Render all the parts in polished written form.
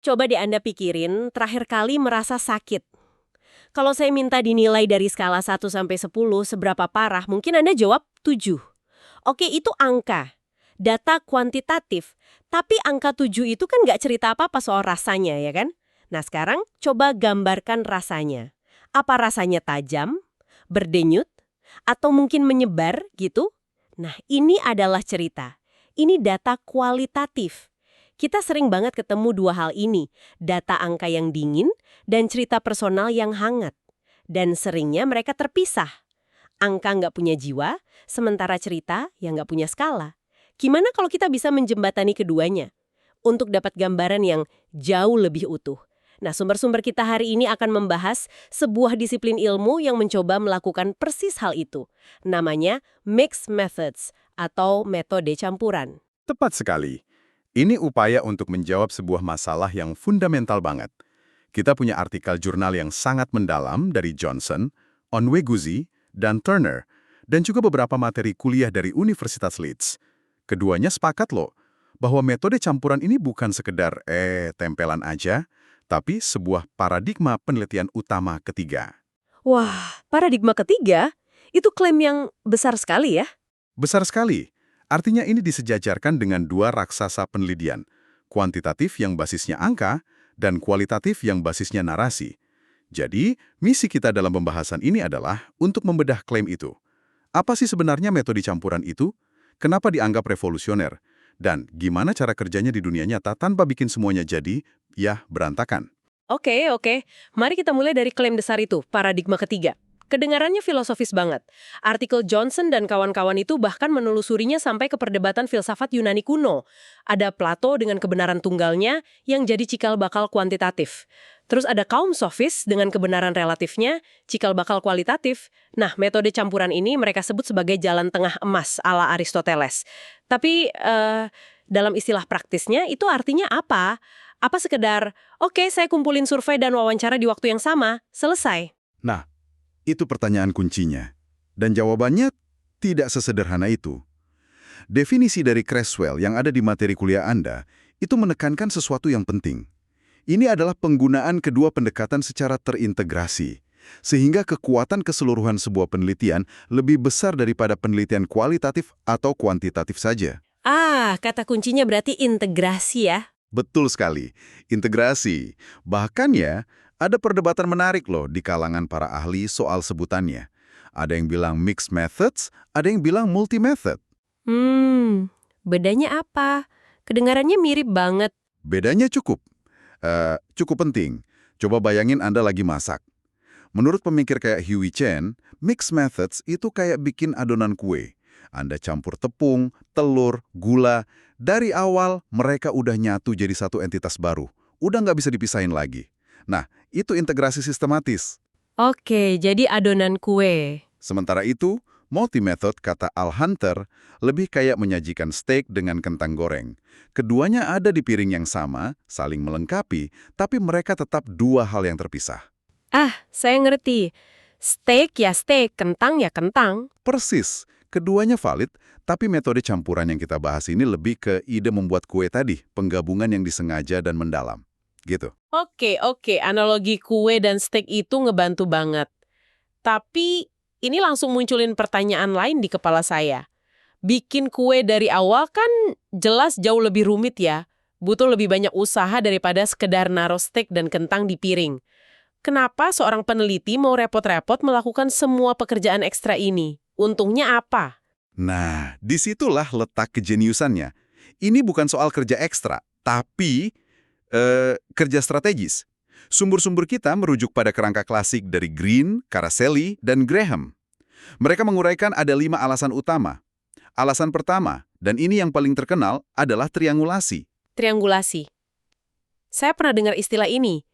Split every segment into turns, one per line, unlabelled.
Coba deh Anda pikirin terakhir kali merasa sakit. Kalau saya minta dinilai dari skala 1 sampai 10 seberapa parah, mungkin Anda jawab 7. Oke, itu angka. Data kuantitatif. Tapi angka 7 itu kan nggak cerita apa-apa soal rasanya, ya kan? Nah, sekarang coba gambarkan rasanya. Apa rasanya tajam, berdenyut, atau mungkin menyebar gitu? Nah, ini adalah cerita. Ini data kualitatif. Kita sering banget ketemu dua hal ini, data angka yang dingin dan cerita personal yang hangat. Dan seringnya mereka terpisah. Angka nggak punya jiwa, sementara cerita yang nggak punya skala. Gimana kalau kita bisa menjembatani keduanya? Untuk dapat gambaran yang jauh lebih utuh. Nah, sumber-sumber kita hari ini akan membahas sebuah disiplin ilmu yang mencoba melakukan persis hal itu. Namanya mixed methods atau metode campuran.
Tepat sekali. Ini upaya untuk menjawab sebuah masalah yang fundamental banget. Kita punya artikel jurnal yang sangat mendalam dari Johnson, Onweguzzi, dan Turner, dan juga beberapa materi kuliah dari Universitas Leeds. Keduanya sepakat loh, bahwa metode campuran ini bukan sekedar tempelan aja, tapi sebuah paradigma penelitian utama ketiga.
Wah, paradigma ketiga? Itu klaim yang besar sekali ya?
Besar sekali. Artinya ini disejajarkan dengan dua raksasa penelitian, kuantitatif yang basisnya angka dan kualitatif yang basisnya narasi. Jadi, misi kita dalam pembahasan ini adalah untuk membedah klaim itu. Apa sih sebenarnya metode campuran itu? Kenapa dianggap revolusioner? Dan gimana cara kerjanya di dunia nyata tanpa bikin semuanya jadi, ya, berantakan?
Oke. Mari kita mulai dari klaim besar itu, paradigma ketiga. Kedengarannya filosofis banget. Artikel Johnson dan kawan-kawan itu bahkan menelusurinya sampai ke perdebatan filsafat Yunani kuno. Ada Plato dengan kebenaran tunggalnya yang jadi cikal bakal kuantitatif. Terus ada kaum sofis dengan kebenaran relatifnya, cikal bakal kualitatif. Nah, metode campuran ini mereka sebut sebagai jalan tengah emas ala Aristoteles. Tapi, dalam istilah praktisnya itu artinya apa? Apa sekedar, oke, saya kumpulin survei dan wawancara di waktu yang sama, selesai.
Nah, itu pertanyaan kuncinya. Dan jawabannya tidak sesederhana itu. Definisi dari Creswell yang ada di materi kuliah Anda itu menekankan sesuatu yang penting. Ini adalah penggunaan kedua pendekatan secara terintegrasi, sehingga kekuatan keseluruhan sebuah penelitian lebih besar daripada penelitian kualitatif atau kuantitatif saja.
Kata kuncinya berarti integrasi ya.
Betul sekali, integrasi. Bahkan ya, ada perdebatan menarik loh di kalangan para ahli soal sebutannya. Ada yang bilang mixed methods, ada yang bilang multi-method.
Bedanya apa? Kedengarannya mirip banget.
Bedanya cukup penting. Coba bayangin Anda lagi masak. Menurut pemikir kayak Huey Chen, mixed methods itu kayak bikin adonan kue. Anda campur tepung, telur, gula. Dari awal, mereka udah nyatu jadi satu entitas baru. Udah nggak bisa dipisahin lagi. Nah, itu integrasi sistematis.
Oke, jadi adonan kue.
Sementara itu, multi-method kata Al Hunter lebih kayak menyajikan steak dengan kentang goreng. Keduanya ada di piring yang sama, saling melengkapi, tapi mereka tetap dua hal yang terpisah.
Saya ngerti. Steak ya steak, kentang ya kentang.
Persis, keduanya valid, tapi metode campuran yang kita bahas ini lebih ke ide membuat kue tadi, penggabungan yang disengaja dan mendalam. Gitu.
Oke. Analogi kue dan steak itu ngebantu banget. Tapi ini langsung munculin pertanyaan lain di kepala saya. Bikin kue dari awal kan jelas jauh lebih rumit ya. Butuh lebih banyak usaha daripada sekedar naruh steak dan kentang di piring. Kenapa seorang peneliti mau repot-repot melakukan semua pekerjaan ekstra ini? Untungnya apa?
Nah, disitulah letak kejeniusannya. Ini bukan soal kerja ekstra, tapi kerja strategis. Sumber-sumber kita merujuk pada kerangka klasik dari Green, Caraceli, dan Graham. Mereka menguraikan ada 5 alasan utama. Alasan pertama, dan ini yang paling terkenal, adalah triangulasi.
Triangulasi. Saya pernah dengar istilah ini.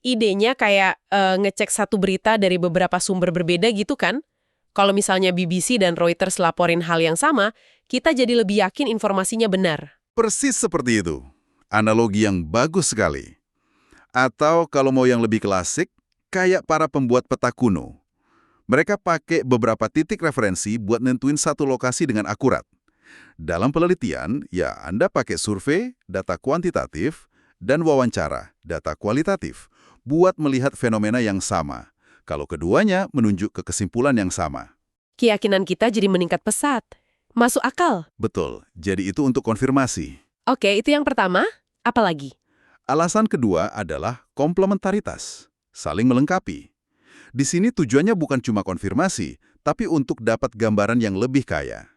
Idenya kayak ngecek satu berita dari beberapa sumber berbeda gitu kan? Kalau misalnya BBC dan Reuters laporin hal yang sama, kita jadi lebih yakin informasinya benar.
Persis seperti itu. Analogi yang bagus sekali. Atau kalau mau yang lebih klasik, kayak para pembuat peta kuno. Mereka pakai beberapa titik referensi buat nentuin satu lokasi dengan akurat. Dalam penelitian, ya Anda pakai survei, data kuantitatif,
dan wawancara, data kualitatif, buat melihat fenomena yang sama. Kalau keduanya menunjuk ke kesimpulan yang sama.
Keyakinan kita jadi meningkat pesat. Masuk akal.
Betul, jadi itu untuk konfirmasi.
Oke, itu yang pertama. Apalagi?
Alasan kedua adalah komplementaritas, saling melengkapi. Di sini tujuannya bukan cuma konfirmasi, tapi untuk dapat gambaran yang lebih kaya.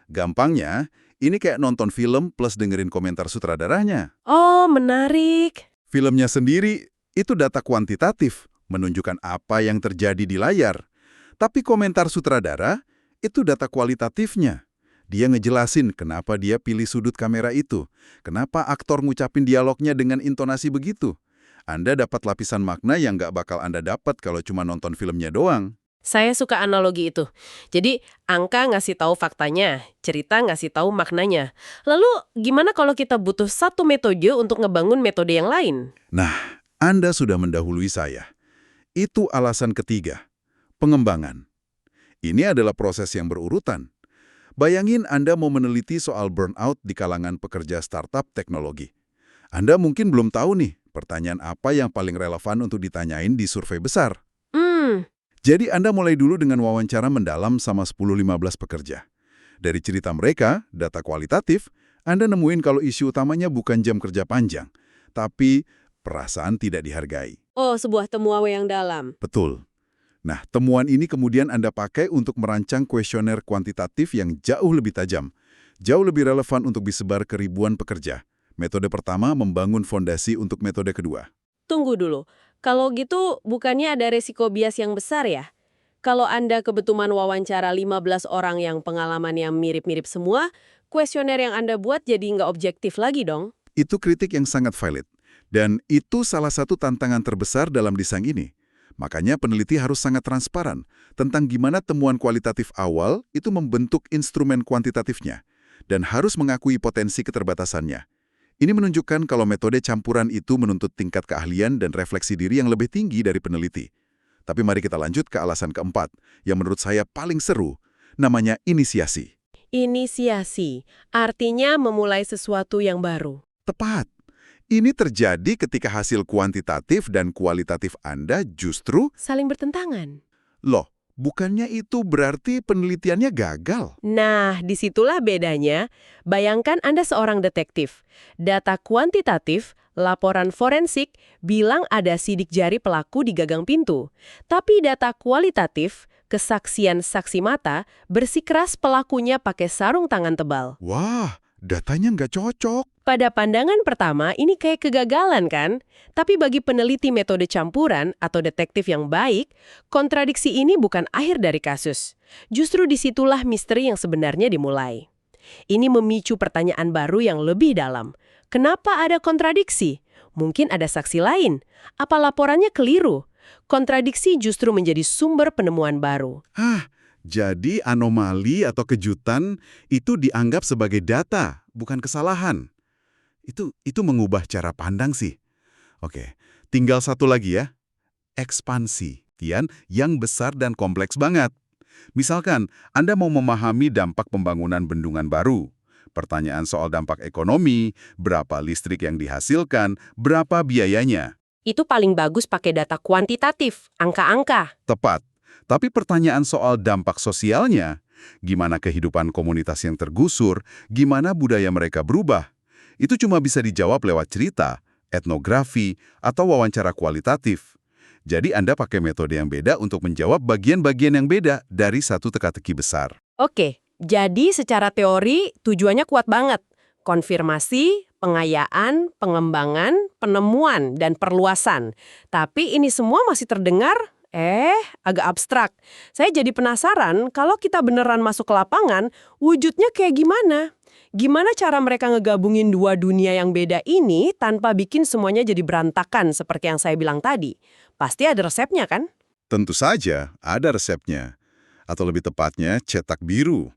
Gampangnya, ini kayak nonton film plus dengerin komentar sutradaranya.
Oh, menarik.
Filmnya sendiri itu data kuantitatif, menunjukkan apa yang terjadi di layar. Tapi komentar sutradara itu data kualitatifnya. Dia ngejelasin kenapa dia pilih sudut kamera itu, kenapa aktor ngucapin dialognya dengan intonasi begitu. Anda dapat lapisan makna yang nggak bakal Anda dapat kalau cuma nonton filmnya doang.
Saya suka analogi itu. Jadi, angka ngasih tahu faktanya, cerita ngasih tahu maknanya. Lalu, gimana kalau kita butuh satu metode untuk ngebangun metode yang lain?
Nah, Anda sudah mendahului saya. Itu alasan ketiga, pengembangan. Ini adalah proses yang berurutan. Bayangin Anda mau meneliti soal burnout di kalangan pekerja startup teknologi. Anda mungkin belum tahu nih, pertanyaan apa yang paling relevan untuk ditanyain di survei besar. Jadi Anda mulai dulu dengan wawancara mendalam sama 10-15 pekerja. Dari cerita mereka, data kualitatif, Anda nemuin kalau isu utamanya bukan jam kerja panjang, tapi perasaan tidak dihargai.
Oh, sebuah temuan yang dalam.
Betul. Nah, temuan ini kemudian Anda pakai untuk merancang kuesioner kuantitatif yang jauh lebih tajam, jauh lebih relevan untuk disebar ke ribuan pekerja. Metode pertama membangun fondasi untuk metode kedua.
Tunggu dulu. Kalau gitu, bukannya ada resiko bias yang besar ya? Kalau Anda kebetulan wawancara 15 orang yang pengalamannya mirip-mirip semua, kuesioner yang Anda buat jadi nggak objektif lagi dong?
Itu kritik yang sangat valid. Dan itu salah satu tantangan terbesar dalam desain ini. Makanya peneliti harus sangat transparan tentang gimana temuan kualitatif awal itu membentuk instrumen kuantitatifnya dan harus mengakui potensi keterbatasannya. Ini menunjukkan kalau metode campuran itu menuntut tingkat keahlian dan refleksi diri yang lebih tinggi dari peneliti. Tapi mari kita lanjut ke alasan keempat, yang menurut saya paling seru, namanya inisiasi.
Inisiasi, artinya memulai sesuatu yang baru.
Tepat. Ini terjadi ketika hasil kuantitatif dan kualitatif Anda justru
Saling bertentangan.
loh, bukannya itu berarti penelitiannya gagal?
Nah, disitulah bedanya. Bayangkan Anda seorang detektif. Data kuantitatif, laporan forensik, bilang ada sidik jari pelaku di gagang pintu. Tapi data kualitatif, kesaksian saksi mata, bersikeras pelakunya pakai sarung tangan tebal.
Wah, datanya nggak cocok.
Pada pandangan pertama, ini kayak kegagalan kan? Tapi bagi peneliti metode campuran atau detektif yang baik, kontradiksi ini bukan akhir dari kasus. Justru disitulah misteri yang sebenarnya dimulai. Ini memicu pertanyaan baru yang lebih dalam. Kenapa ada kontradiksi? Mungkin ada saksi lain. Apa laporannya keliru? Kontradiksi justru menjadi sumber penemuan baru.
Jadi anomali atau kejutan itu dianggap sebagai data, bukan kesalahan. Itu mengubah cara pandang sih. Oke, tinggal satu lagi ya. Ekspansi, yang besar dan kompleks banget. Misalkan, Anda mau memahami dampak pembangunan bendungan baru. Pertanyaan soal dampak ekonomi, berapa listrik yang dihasilkan, berapa biayanya.
Itu paling bagus pakai data kuantitatif, angka-angka.
Tepat. Tapi pertanyaan soal dampak sosialnya, gimana kehidupan komunitas yang tergusur, gimana budaya mereka berubah, itu cuma bisa dijawab lewat cerita, etnografi, atau wawancara kualitatif. Jadi Anda pakai metode yang beda untuk menjawab bagian-bagian yang beda dari satu teka-teki besar.
Oke, jadi secara teori tujuannya kuat banget. Konfirmasi, pengayaan, pengembangan, penemuan, dan perluasan. Tapi ini semua masih terdengar agak abstrak. Saya jadi penasaran kalau kita beneran masuk ke lapangan, wujudnya kayak gimana? Gimana cara mereka ngegabungin dua dunia yang beda ini tanpa bikin semuanya jadi berantakan seperti yang saya bilang tadi? Pasti ada resepnya kan?
Tentu saja ada resepnya. Atau lebih tepatnya, cetak biru.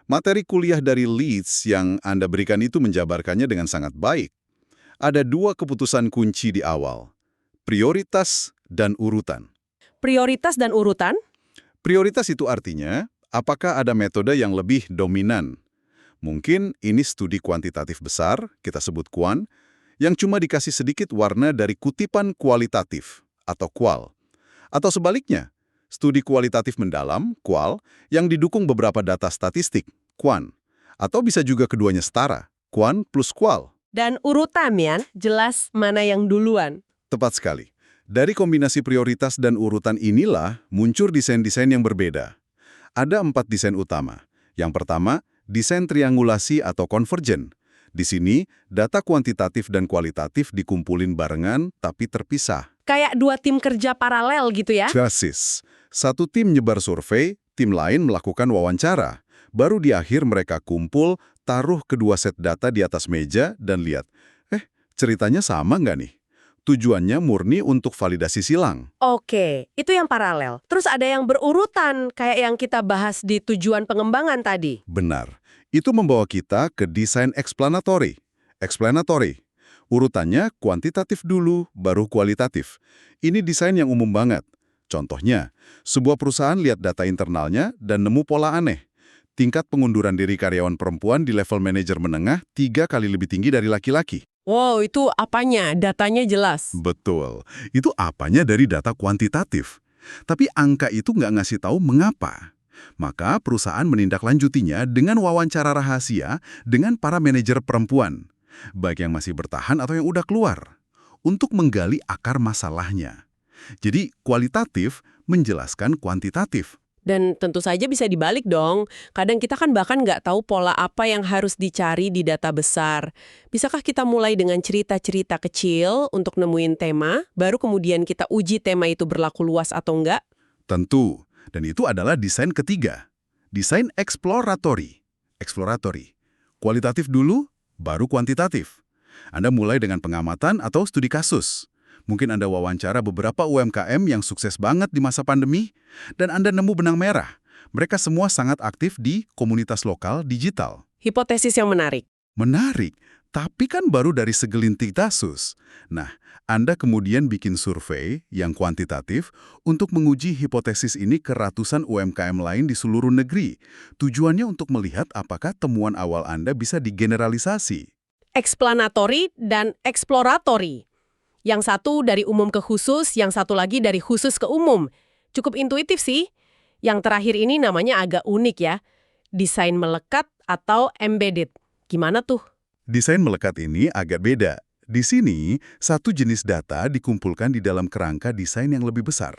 Materi kuliah dari Leeds yang Anda berikan itu menjabarkannya dengan sangat baik. Ada dua keputusan kunci di awal. Prioritas dan urutan.
Prioritas dan urutan?
Prioritas itu artinya, apakah ada metode yang lebih dominan? Mungkin ini studi kuantitatif besar, kita sebut kuan, yang cuma dikasih sedikit warna dari kutipan kualitatif atau kual. Atau sebaliknya, studi kualitatif mendalam, kual, yang didukung beberapa data statistik, kuan. Atau bisa juga keduanya setara, kuan plus kual.
Dan urutannya jelas mana yang duluan.
Tepat sekali. Dari kombinasi prioritas dan urutan inilah muncul desain-desain yang berbeda. Ada 4 desain utama. Yang pertama, desain triangulasi atau konvergen. Di sini, data kuantitatif dan kualitatif dikumpulin barengan tapi terpisah.
Kayak 2 tim kerja paralel gitu ya?
Persis. Satu tim nyebar survei, tim lain melakukan wawancara. Baru di akhir mereka kumpul, taruh kedua set data di atas meja dan lihat, ceritanya sama nggak nih? Tujuannya murni untuk validasi silang.
Oke, itu yang paralel. Terus ada yang berurutan, kayak yang kita bahas di tujuan pengembangan tadi.
Benar. Itu membawa kita ke desain explanatory. Urutannya kuantitatif dulu, baru kualitatif. Ini desain yang umum banget. Contohnya, sebuah perusahaan lihat data internalnya dan nemu pola aneh. Tingkat pengunduran diri karyawan perempuan di level manajer menengah 3 kali lebih tinggi dari laki-laki.
Wow, itu apanya? Datanya jelas.
Betul. Itu apanya dari data kuantitatif. Tapi angka itu nggak ngasih tahu mengapa. Maka perusahaan menindaklanjutinya dengan wawancara rahasia dengan para manajer perempuan, baik yang masih bertahan atau yang udah keluar, untuk menggali akar masalahnya. Jadi kualitatif menjelaskan kuantitatif.
Dan tentu saja bisa dibalik dong. Kadang kita kan bahkan nggak tahu pola apa yang harus dicari di data besar. Bisakah kita mulai dengan cerita-cerita kecil untuk nemuin tema, baru kemudian kita uji tema itu berlaku luas atau enggak?
Tentu. Dan itu adalah desain ketiga. Desain exploratory. Kualitatif dulu, baru kuantitatif. Anda mulai dengan pengamatan atau studi kasus. Mungkin Anda wawancara beberapa UMKM yang sukses banget di masa pandemi, dan Anda nemu benang merah. Mereka semua sangat aktif di komunitas lokal digital.
Hipotesis yang menarik.
Menarik, tapi kan baru dari segelintir kasus. Nah, Anda kemudian bikin survei yang kuantitatif untuk menguji hipotesis ini ke ratusan UMKM lain di seluruh negeri. Tujuannya untuk melihat apakah temuan awal Anda bisa digeneralisasi.
Explanatory dan exploratory. Yang satu dari umum ke khusus, yang satu lagi dari khusus ke umum. Cukup intuitif sih. Yang terakhir ini namanya agak unik ya. Desain melekat atau embedded. Gimana tuh?
Desain melekat ini agak beda. Di sini, satu jenis data dikumpulkan di dalam kerangka desain yang lebih besar.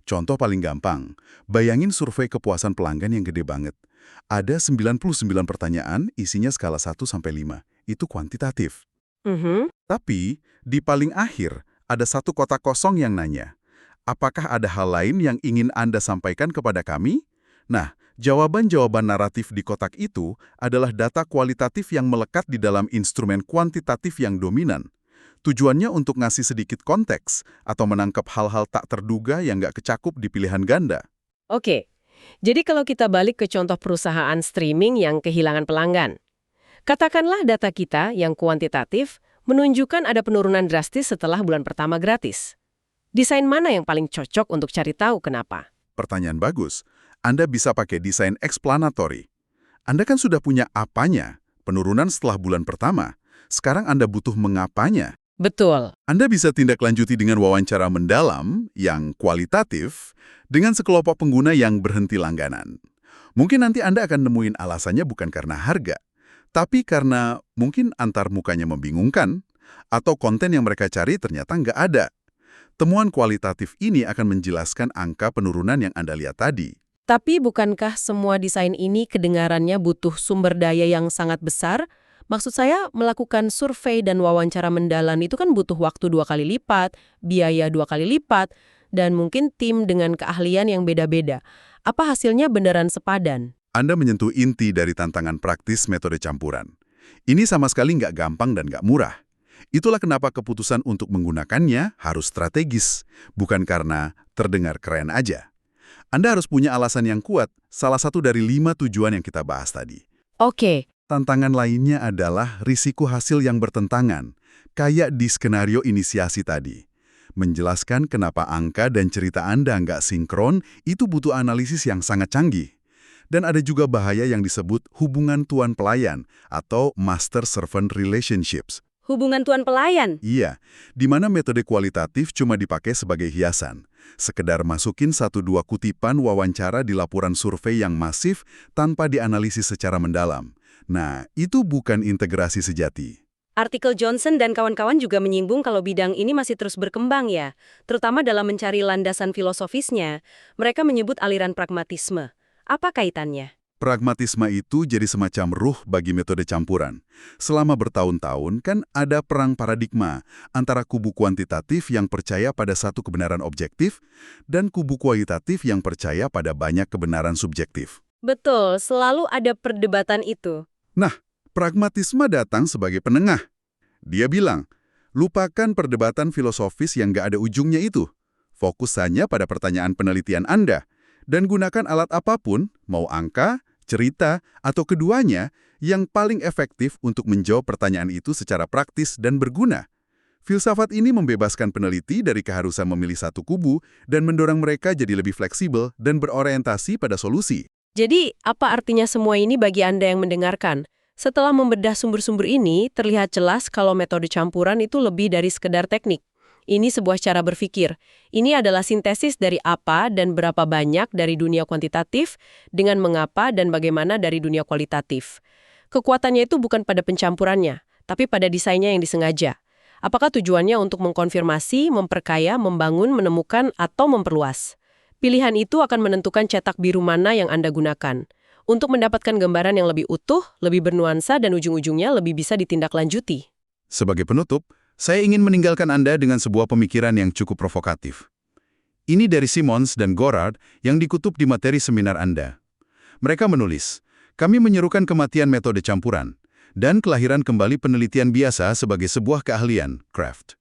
Contoh paling gampang, bayangin survei kepuasan pelanggan yang gede banget. Ada 99 pertanyaan, isinya skala 1-5. Itu kuantitatif. Tapi, di paling akhir, ada satu kotak kosong yang nanya, apakah ada hal lain yang ingin Anda sampaikan kepada kami? Nah, jawaban-jawaban naratif di kotak itu adalah data kualitatif yang melekat di dalam instrumen kuantitatif yang dominan. Tujuannya untuk ngasih sedikit konteks atau menangkap hal-hal tak terduga yang nggak kecakup di pilihan ganda.
Oke, jadi kalau kita balik ke contoh perusahaan streaming yang kehilangan pelanggan. Katakanlah data kita yang kuantitatif menunjukkan ada penurunan drastis setelah bulan pertama gratis. Desain mana yang paling cocok untuk cari tahu kenapa?
Pertanyaan bagus. Anda bisa pakai desain explanatory. Anda kan sudah punya apanya, penurunan setelah bulan pertama. Sekarang Anda butuh mengapanya.
Betul.
Anda bisa tindak lanjuti dengan wawancara mendalam yang kualitatif dengan sekelompok pengguna yang berhenti langganan. Mungkin nanti Anda akan nemuin alasannya bukan karena harga, tapi karena mungkin antar mukanya membingungkan, atau konten yang mereka cari ternyata nggak ada. Temuan kualitatif ini akan menjelaskan angka penurunan yang Anda lihat tadi.
Tapi bukankah semua desain ini kedengarannya butuh sumber daya yang sangat besar? Maksud saya, melakukan survei dan wawancara mendalam itu kan butuh waktu 2 kali lipat, biaya 2 kali lipat, dan mungkin tim dengan keahlian yang beda-beda. Apa hasilnya beneran sepadan?
Anda menyentuh inti dari tantangan praktis metode campuran. Ini sama sekali nggak gampang dan nggak murah. Itulah kenapa keputusan untuk menggunakannya harus strategis, bukan karena terdengar keren aja. Anda harus punya alasan yang kuat, salah satu dari 5 tujuan yang kita bahas tadi.
Oke.
Tantangan lainnya adalah risiko hasil yang bertentangan, kayak di skenario inisiasi tadi. Menjelaskan kenapa angka dan cerita Anda nggak sinkron, itu butuh analisis yang sangat canggih. Dan ada juga bahaya yang disebut hubungan tuan pelayan atau master-servant relationships.
Hubungan tuan pelayan.
Iya, di mana metode kualitatif cuma dipakai sebagai hiasan. Sekedar masukin 1-2 kutipan wawancara di laporan survei yang masif tanpa dianalisis secara mendalam. Nah, itu bukan integrasi sejati.
Artikel Johnson dan kawan-kawan juga menyinggung kalau bidang ini masih terus berkembang ya, terutama dalam mencari landasan filosofisnya. Mereka menyebut aliran pragmatisme. Apa kaitannya?
Pragmatisme itu jadi semacam ruh bagi metode campuran. Selama bertahun-tahun kan ada perang paradigma antara kubu kuantitatif yang percaya pada satu kebenaran objektif dan kubu kualitatif yang percaya pada banyak kebenaran subjektif.
Betul, selalu ada perdebatan itu.
Nah, pragmatisme datang sebagai penengah. Dia bilang, lupakan perdebatan filosofis yang nggak ada ujungnya itu. Fokus hanya pada pertanyaan penelitian Anda. Dan gunakan alat apapun, mau angka, cerita, atau keduanya, yang paling efektif untuk menjawab pertanyaan itu secara praktis dan berguna. Filsafat ini membebaskan peneliti dari keharusan memilih satu kubu dan mendorong mereka jadi lebih fleksibel dan berorientasi pada solusi.
Jadi, apa artinya semua ini bagi Anda yang mendengarkan? Setelah membedah sumber-sumber ini, terlihat jelas kalau metode campuran itu lebih dari sekedar teknik. Ini sebuah cara berpikir. Ini adalah sintesis dari apa dan berapa banyak dari dunia kuantitatif dengan mengapa dan bagaimana dari dunia kualitatif. Kekuatannya itu bukan pada pencampurannya, tapi pada desainnya yang disengaja. Apakah tujuannya untuk mengkonfirmasi, memperkaya, membangun, menemukan, atau memperluas? Pilihan itu akan menentukan cetak biru mana yang Anda gunakan. Untuk mendapatkan gambaran yang lebih utuh, lebih bernuansa, dan ujung-ujungnya lebih bisa ditindaklanjuti.
Sebagai penutup, saya ingin meninggalkan Anda dengan sebuah pemikiran yang cukup provokatif. Ini dari Simons dan Gorard yang dikutip di materi seminar Anda. Mereka menulis, kami menyerukan kematian metode campuran dan kelahiran kembali penelitian biasa sebagai sebuah keahlian, craft.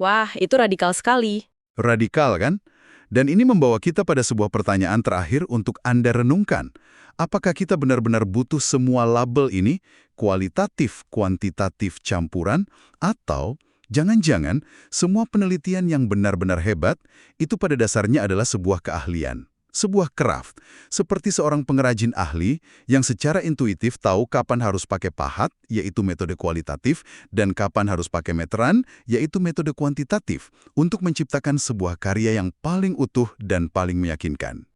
Wah, itu radikal sekali.
Radikal, kan? Dan ini membawa kita pada sebuah pertanyaan terakhir untuk Anda renungkan. Apakah kita benar-benar butuh semua label ini, kualitatif, kuantitatif, campuran, atau jangan-jangan semua penelitian yang benar-benar hebat itu pada dasarnya adalah sebuah keahlian, sebuah craft, seperti seorang pengrajin ahli yang secara intuitif tahu kapan harus pakai pahat, yaitu metode kualitatif, dan kapan harus pakai meteran, yaitu metode kuantitatif, untuk menciptakan sebuah karya yang paling utuh dan paling meyakinkan.